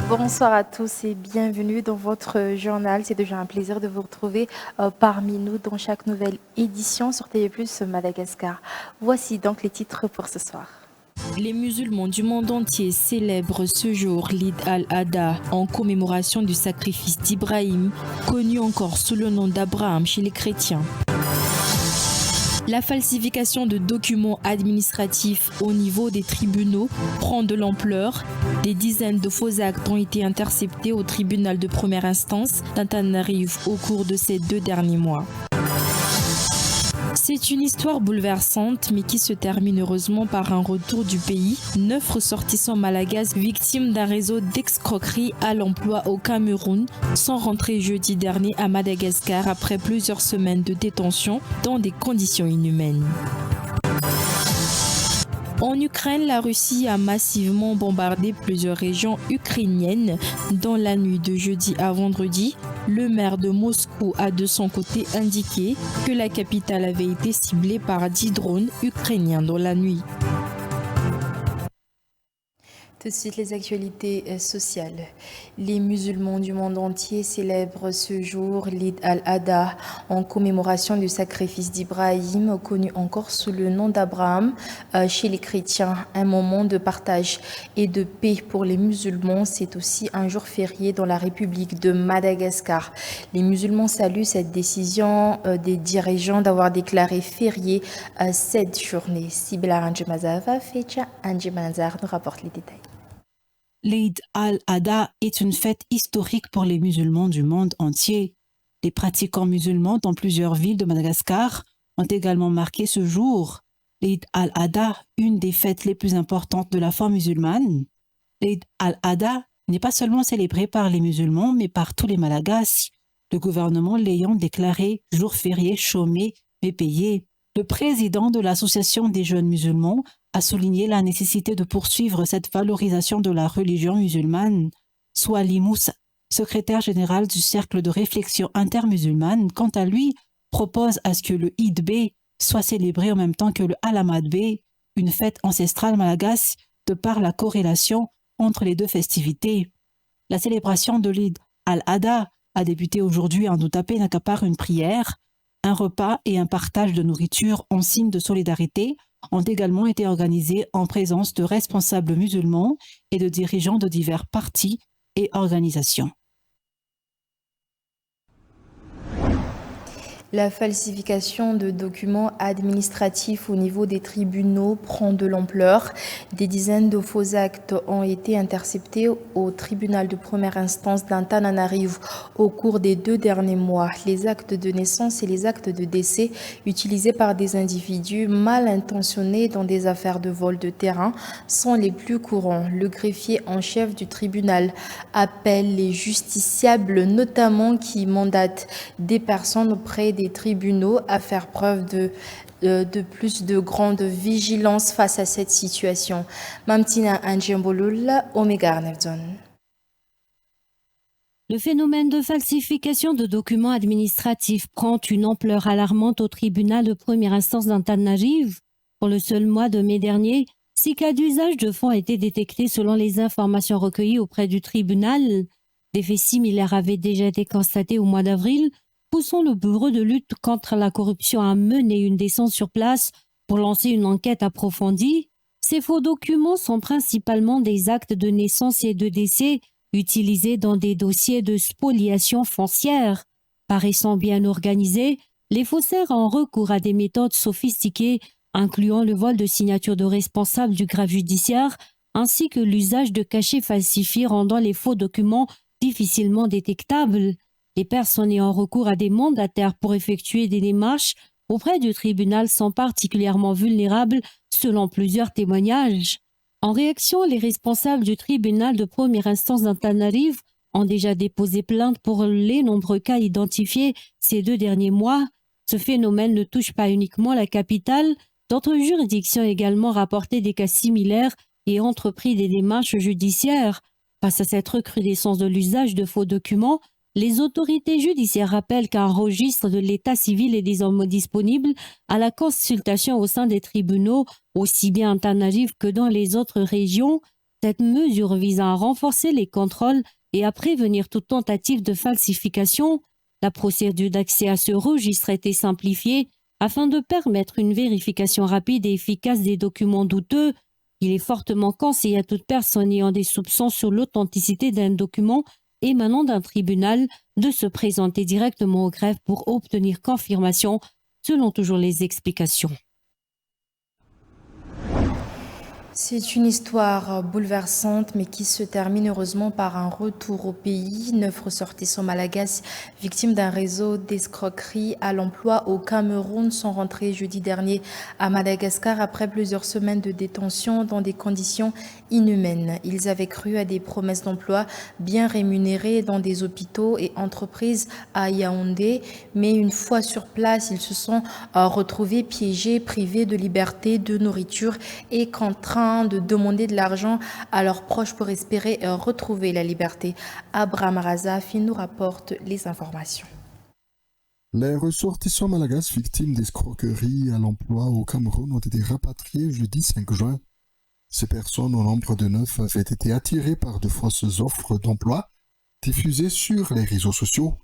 Bonsoir à tous et bienvenue dans votre journal. C'est déjà un plaisir de vous retrouver parmi nous dans chaque nouvelle édition sur TV+ Madagascar. Voici donc les titres pour ce soir. Les musulmans du monde entier célèbrent ce jour l'Eid al-Adha en commémoration du sacrifice d'Ibrahim, connu encore sous le nom d'Abraham chez les chrétiens. La falsification de documents administratifs au niveau des tribunaux prend de l'ampleur. Des dizaines de faux actes ont été interceptés au tribunal de première instance d'Antananarivo au cours de ces 2 derniers mois. C'est une histoire bouleversante, mais qui se termine heureusement par un retour du pays. 9 ressortissants malagasy victimes d'un réseau d'escroquerie à l'emploi au Cameroun sont rentrés jeudi dernier à Madagascar après plusieurs semaines de détention dans des conditions inhumaines. En Ukraine, la Russie a massivement bombardé plusieurs régions ukrainiennes dans la nuit de jeudi à vendredi. Le maire de Moscou a de son côté indiqué que la capitale avait été ciblée par 10 drones ukrainiens dans la nuit. Tout de suite, les actualités sociales. Les musulmans du monde entier célèbrent ce jour l'Eid al-Adha en commémoration du sacrifice d'Ibrahim, connu encore sous le nom d'Abraham chez les chrétiens. Un moment de partage et de paix pour les musulmans. C'est aussi un jour férié dans la République de Madagascar. Les musulmans saluent cette décision des dirigeants d'avoir déclaré férié cette journée. Sibila Anjemazava, Fecha Anjemazar nous rapporte les détails. L'Eid al-Adha est une fête historique pour les musulmans du monde entier. Les pratiquants musulmans dans plusieurs villes de Madagascar ont également marqué ce jour. L'Eid al-Adha, une des fêtes les plus importantes de la foi musulmane. L'Eid al-Adha n'est pas seulement célébré par les musulmans, mais par tous les Malagasy, le gouvernement l'ayant déclaré jour férié chômé mais payé. Le président de l'Association des jeunes musulmans a souligné la nécessité de poursuivre cette valorisation de la religion musulmane. Swali Moussa, secrétaire général du Cercle de réflexion intermusulmane, quant à lui, propose à ce que le Eid B soit célébré en même temps que le Alamad B, une fête ancestrale malagasy, de par la corrélation entre les deux festivités. La célébration de l'Eid al-Adha a débuté aujourd'hui en Outapé-Naka par une prière. Un repas et un partage de nourriture en signe de solidarité ont également été organisés en présence de responsables musulmans et de dirigeants de divers partis et organisations. La falsification de documents administratifs au niveau des tribunaux prend de l'ampleur. Des dizaines de faux actes ont été interceptés au tribunal de première instance d'Antananarivo au cours des 2 derniers mois. Les actes de naissance et les actes de décès utilisés par des individus mal intentionnés dans des affaires de vol de terrain sont les plus courants. Le greffier en chef du tribunal appelle les justiciables, notamment qui mandatent des personnes auprès des tribunaux, à faire preuve de plus de grande vigilance face à cette situation. Mamtina Anjembolula, Omega Arnevzon. Le phénomène de falsification de documents administratifs prend une ampleur alarmante au tribunal de première instance d'Antananarivo. Pour le seul mois de mai dernier, 6 cas d'usage de fonds ont été détectés selon les informations recueillies auprès du tribunal. Des faits similaires avaient déjà été constatés au mois d'avril, poussant le bureau de lutte contre la corruption à mener une descente sur place pour lancer une enquête approfondie. Ces faux documents sont principalement des actes de naissance et de décès utilisés dans des dossiers de spoliation foncière. Paraissant bien organisés, les faussaires ont recours à des méthodes sophistiquées, incluant le vol de signatures de responsables du greffe judiciaire, ainsi que l'usage de cachets falsifiés rendant les faux documents difficilement détectables. Les personnes ayant recours à des mandataires pour effectuer des démarches auprès du tribunal sont particulièrement vulnérables selon plusieurs témoignages. En réaction, les responsables du tribunal de première instance d'Antananarive ont déjà déposé plainte pour les nombreux cas identifiés ces 2 derniers mois. Ce phénomène ne touche pas uniquement la capitale. D'autres juridictions ont également rapporté des cas similaires et entrepris des démarches judiciaires. Face à cette recrudescence de l'usage de faux documents, les autorités judiciaires rappellent qu'un registre de l'état civil est désormais disponible à la consultation au sein des tribunaux, aussi bien en Antananarive que dans les autres régions. Cette mesure vise à renforcer les contrôles et à prévenir toute tentative de falsification. La procédure d'accès à ce registre a été simplifiée afin de permettre une vérification rapide et efficace des documents douteux. Il est fortement conseillé à toute personne ayant des soupçons sur l'authenticité d'un document émanant d'un tribunal de se présenter directement au greffe pour obtenir confirmation, selon toujours les explications. C'est une histoire bouleversante, mais qui se termine heureusement par un retour au pays. 9 ressortissants malagasy victimes d'un réseau d'escroquerie à l'emploi au Cameroun sont rentrés jeudi dernier à Madagascar après plusieurs semaines de détention dans des conditions inhumaines. Ils avaient cru à des promesses d'emploi bien rémunérées dans des hôpitaux et entreprises à Yaoundé, mais une fois sur place, ils se sont retrouvés piégés, privés de liberté, de nourriture et contraints de demander de l'argent à leurs proches pour espérer retrouver la liberté. Abraham Razafi nous rapporte les informations. Les ressortissants malagasy victimes d'escroquerie à l'emploi au Cameroun ont été rapatriés jeudi 5 juin. Ces personnes, au nombre de 9, avaient été attirées par de fausses offres d'emploi diffusées sur les réseaux sociaux.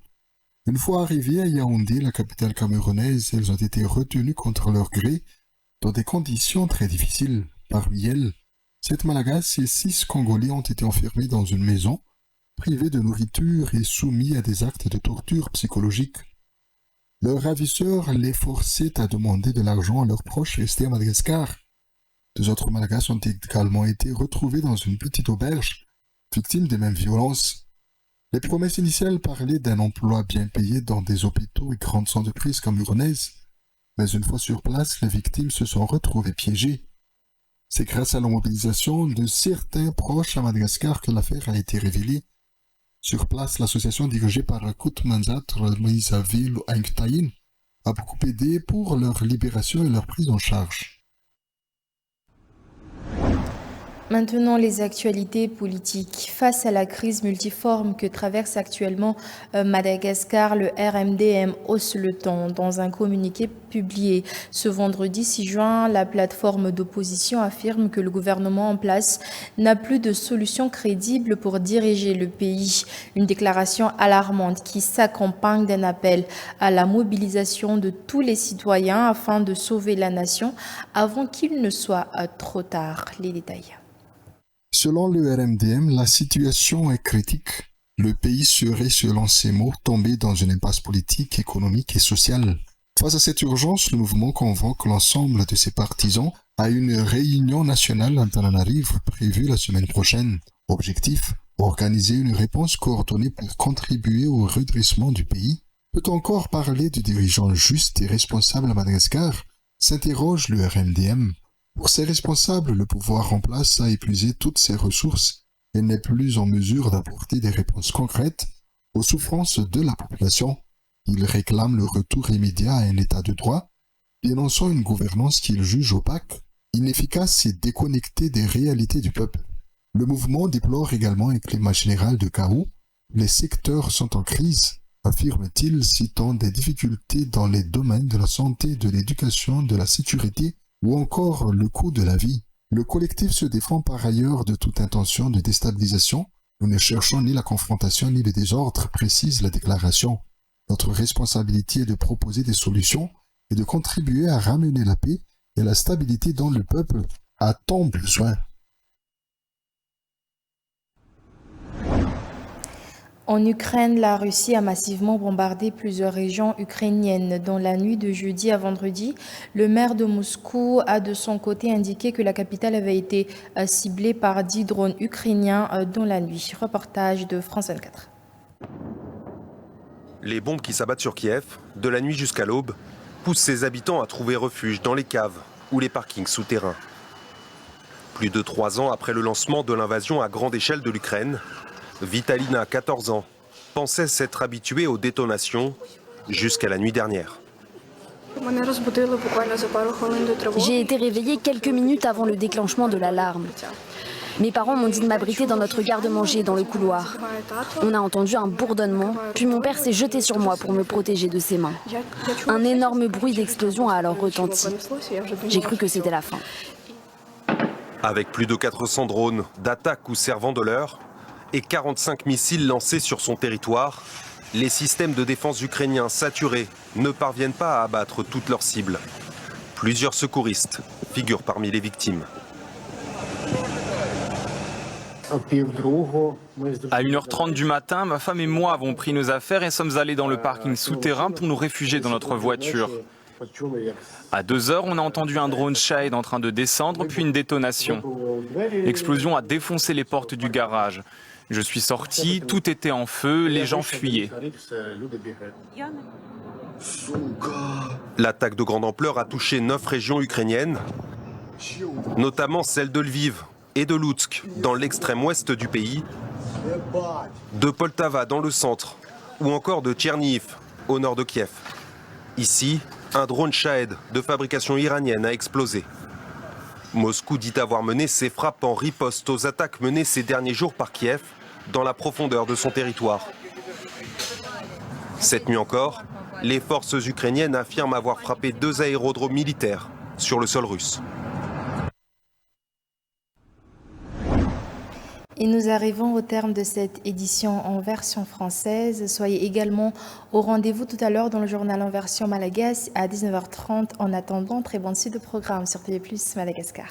Une fois arrivées à Yaoundé, la capitale camerounaise, elles ont été retenues contre leur gré dans des conditions très difficiles. Parmi elles, 7 Malagasy et 6 Congolais ont été enfermés dans une maison, privés de nourriture et soumis à des actes de torture psychologique. Leurs ravisseurs les forçaient à demander de l'argent à leurs proches restés à Madagascar. 2 autres Malagasy ont également été retrouvés dans une petite auberge, victimes des mêmes violences. Les promesses initiales parlaient d'un emploi bien payé dans des hôpitaux et grandes entreprises camerounaises, mais une fois sur place, les victimes se sont retrouvées piégées. C'est grâce à la mobilisation de certains proches à Madagascar que l'affaire a été révélée. Sur place, l'association dirigée par Akut Manzatra Moïsaville Anktaïn a beaucoup aidé pour leur libération et leur prise en charge. Maintenant, les actualités politiques. Face à la crise multiforme que traverse actuellement Madagascar, le RMDM hausse le ton. Dans un communiqué publié ce vendredi 6 juin, la plateforme d'opposition affirme que le gouvernement en place n'a plus de solution crédible pour diriger le pays. Une déclaration alarmante qui s'accompagne d'un appel à la mobilisation de tous les citoyens afin de sauver la nation avant qu'il ne soit trop tard. Les détails. Selon le RMDM, la situation est critique. Le pays serait, selon ces mots, tombé dans une impasse politique, économique et sociale. Face à cette urgence, le mouvement convoque l'ensemble de ses partisans à une réunion nationale à Antananarive prévue la semaine prochaine. Objectif, organiser une réponse coordonnée pour contribuer au redressement du pays. Peut-on encore parler de dirigeants justes et responsables à Madagascar? S'interroge le RMDM. Pour ces responsables, le pouvoir en place a épuisé toutes ses ressources et n'est plus en mesure d'apporter des réponses concrètes aux souffrances de la population. Ils réclament le retour immédiat à un état de droit, dénonçant une gouvernance qu'ils jugent opaque, inefficace et déconnectée des réalités du peuple. Le mouvement déplore également un climat général de chaos. Les secteurs sont en crise, affirme-t-il, citant des difficultés dans les domaines de la santé, de l'éducation, de la sécurité, ou encore le coût de la vie. Le collectif se défend par ailleurs de toute intention de déstabilisation. Nous ne cherchons ni la confrontation ni le désordre, précise la déclaration. Notre responsabilité est de proposer des solutions et de contribuer à ramener la paix et la stabilité dont le peuple a tant besoin. En Ukraine, la Russie a massivement bombardé plusieurs régions ukrainiennes. Dans la nuit de jeudi à vendredi, le maire de Moscou a de son côté indiqué que la capitale avait été ciblée par 10 drones ukrainiens dans la nuit. Reportage de France 24. Les bombes qui s'abattent sur Kiev, de la nuit jusqu'à l'aube, poussent ses habitants à trouver refuge dans les caves ou les parkings souterrains. Plus de 3 ans après le lancement de l'invasion à grande échelle de l'Ukraine, Vitalina, 14 ans, pensait s'être habituée aux détonations jusqu'à la nuit dernière. J'ai été réveillée quelques minutes avant le déclenchement de l'alarme. Mes parents m'ont dit de m'abriter dans notre garde-manger dans le couloir. On a entendu un bourdonnement, puis mon père s'est jeté sur moi pour me protéger de ses mains. Un énorme bruit d'explosion a alors retenti. J'ai cru que c'était la fin. Avec plus de 400 drones d'attaque ou servant de l'heure et 45 missiles lancés sur son territoire, les systèmes de défense ukrainiens saturés ne parviennent pas à abattre toutes leurs cibles. Plusieurs secouristes figurent parmi les victimes. À 1h30 du matin, ma femme et moi avons pris nos affaires et sommes allés dans le parking souterrain pour nous réfugier dans notre voiture. À 2h, on a entendu un drone Shahed en train de descendre, puis une détonation. L'explosion a défoncé les portes du garage. Je suis sorti, tout était en feu, les gens fuyaient. L'attaque de grande ampleur a touché 9 régions ukrainiennes, notamment celles de Lviv et de Loutsk, dans l'extrême ouest du pays, de Poltava dans le centre, ou encore de Tchernihiv, au nord de Kiev. Ici, un drone Shahed de fabrication iranienne a explosé. Moscou dit avoir mené ses frappes en riposte aux attaques menées ces derniers jours par Kiev, dans la profondeur de son territoire. Cette nuit encore, les forces ukrainiennes affirment avoir frappé 2 aérodromes militaires sur le sol russe. Et nous arrivons au terme de cette édition en version française. Soyez également au rendez-vous tout à l'heure dans le journal en version malagasy à 19h30. En attendant, très bonne suite de programme sur TV+ Madagascar.